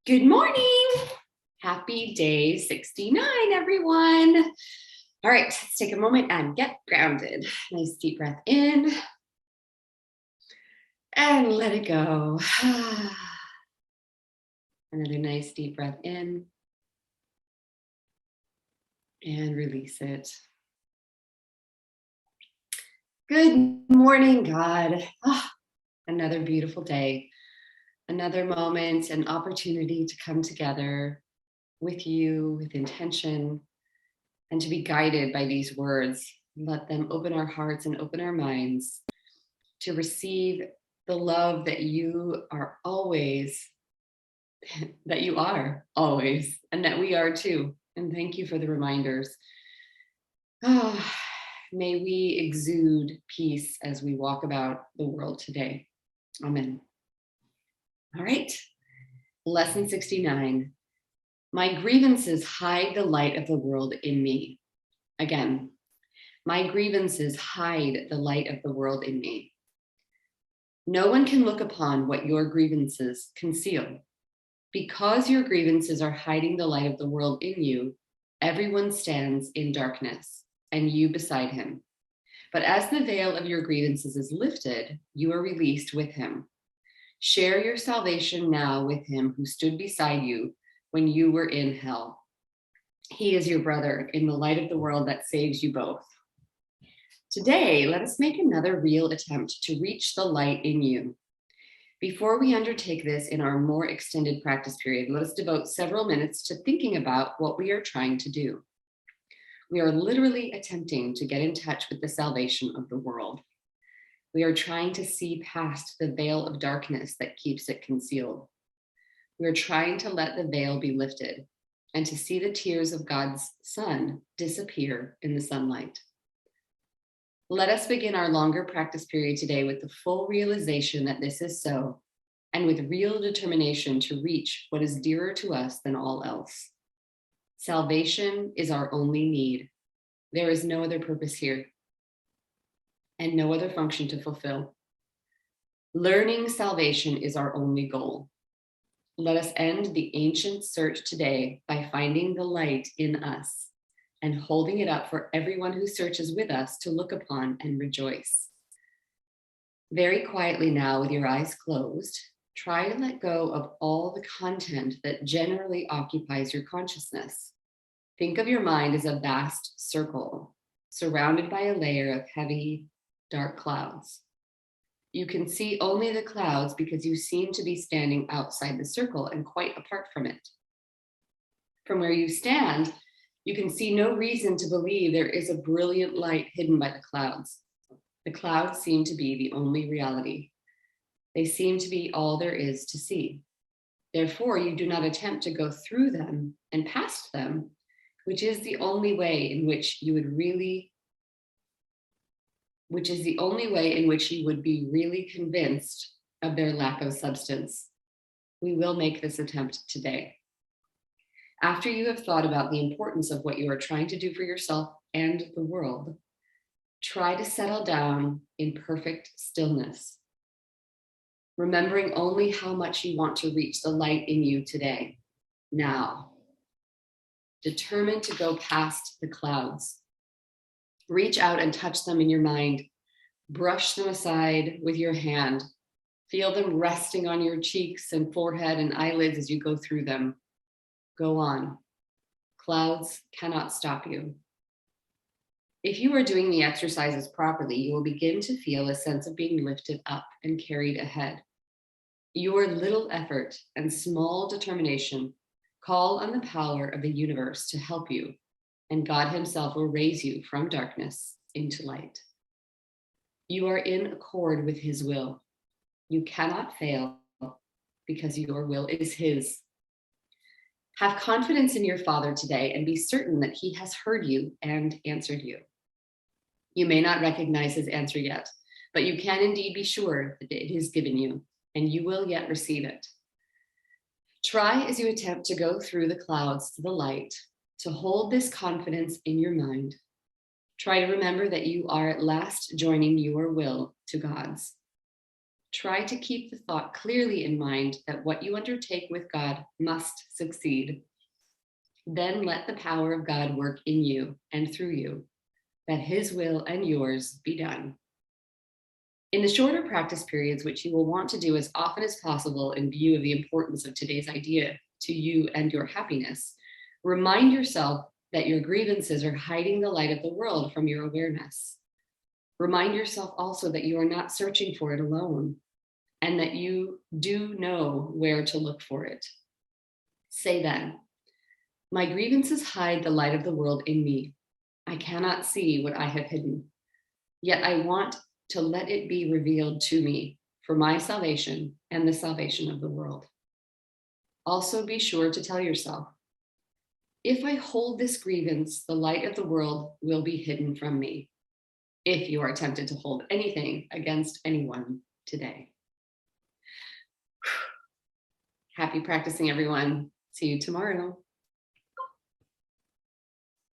Good morning. Happy day 69, everyone. All right, let's take a moment and get grounded. Nice deep breath in and let it go. Another nice deep breath in and release it. Good morning, God. Another beautiful day. Another moment, an opportunity to come together with you with intention and to be guided by these words. Let them open our hearts and open our minds to receive the love that you are always, and that we are too. And thank you for the reminders. May we exude peace as we walk about the world today. Amen. All right, lesson 69. My grievances hide the light of the world in me. Again, my grievances hide the light of the world in me. No one can look upon what your grievances conceal. Because your grievances are hiding the light of the world in you, everyone stands in darkness, and you beside him. But as the veil of your grievances is lifted, you are released with him. Share your salvation now with him who stood beside you when you were in hell. He is your brother in the light of the world that saves you both. Today, let us make another real attempt to reach the light in you. Before we undertake this in our more extended practice period, let us devote several minutes to thinking about what we are trying to do. We are literally attempting to get in touch with the salvation of the world. We are trying to see past the veil of darkness that keeps it concealed. We are trying to let the veil be lifted and to see the tears of God's Son disappear in the sunlight. Let us begin our longer practice period today with the full realization that this is so, and with real determination to reach what is dearer to us than all else. Salvation is our only need. There is no other purpose here, and no other function to fulfill. Learning salvation is our only goal. Let us end the ancient search today by finding the light in us and holding it up for everyone who searches with us to look upon and rejoice. Very quietly now, with your eyes closed, try to let go of all the content that generally occupies your consciousness. Think of your mind as a vast circle surrounded by a layer of heavy, dark clouds. You can see only the clouds because you seem to be standing outside the circle and quite apart from it. From where you stand, you can see no reason to believe there is a brilliant light hidden by the clouds. The clouds seem to be the only reality. They seem to be all there is to see. Therefore, you do not attempt to go through them and past them, which is the only way in which you would be really convinced of their lack of substance. We will make this attempt today. After you have thought about the importance of what you are trying to do for yourself and the world, try to settle down in perfect stillness, remembering only how much you want to reach the light in you today, now. Determined to go past the clouds. Reach out and touch them in your mind. Brush them aside with your hand. Feel them resting on your cheeks and forehead and eyelids as you go through them. Go on. Clouds cannot stop you. If you are doing the exercises properly, you will begin to feel a sense of being lifted up and carried ahead. Your little effort and small determination call on the power of the universe to help you, and God himself will raise you from darkness into light. You are in accord with his will. You cannot fail because your will is his. Have confidence in your Father today and be certain that he has heard you and answered you. You may not recognize his answer yet, but you can indeed be sure that it is given you, and you will yet receive it. Try as you attempt to go through the clouds to the light, to hold this confidence in your mind. Try to remember that you are at last joining your will to God's. try to keep the thought clearly in mind that what you undertake with God must succeed. Then let the power of God work in you and through you, that his will and yours be done. In the shorter practice periods, which you will want to do as often as possible in view of the importance of today's idea to you and your happiness, remind yourself that your grievances are hiding the light of the world from your awareness. Remind yourself also that you are not searching for it alone and that you do know where to look for it. Say then, my grievances hide the light of the world in me. I cannot see what I have hidden, yet I want to let it be revealed to me for my salvation and the salvation of the world. Also be sure to tell yourself, if I hold this grievance, the light of the world will be hidden from me, if you are tempted to hold anything against anyone today. Happy practicing, everyone. See you tomorrow.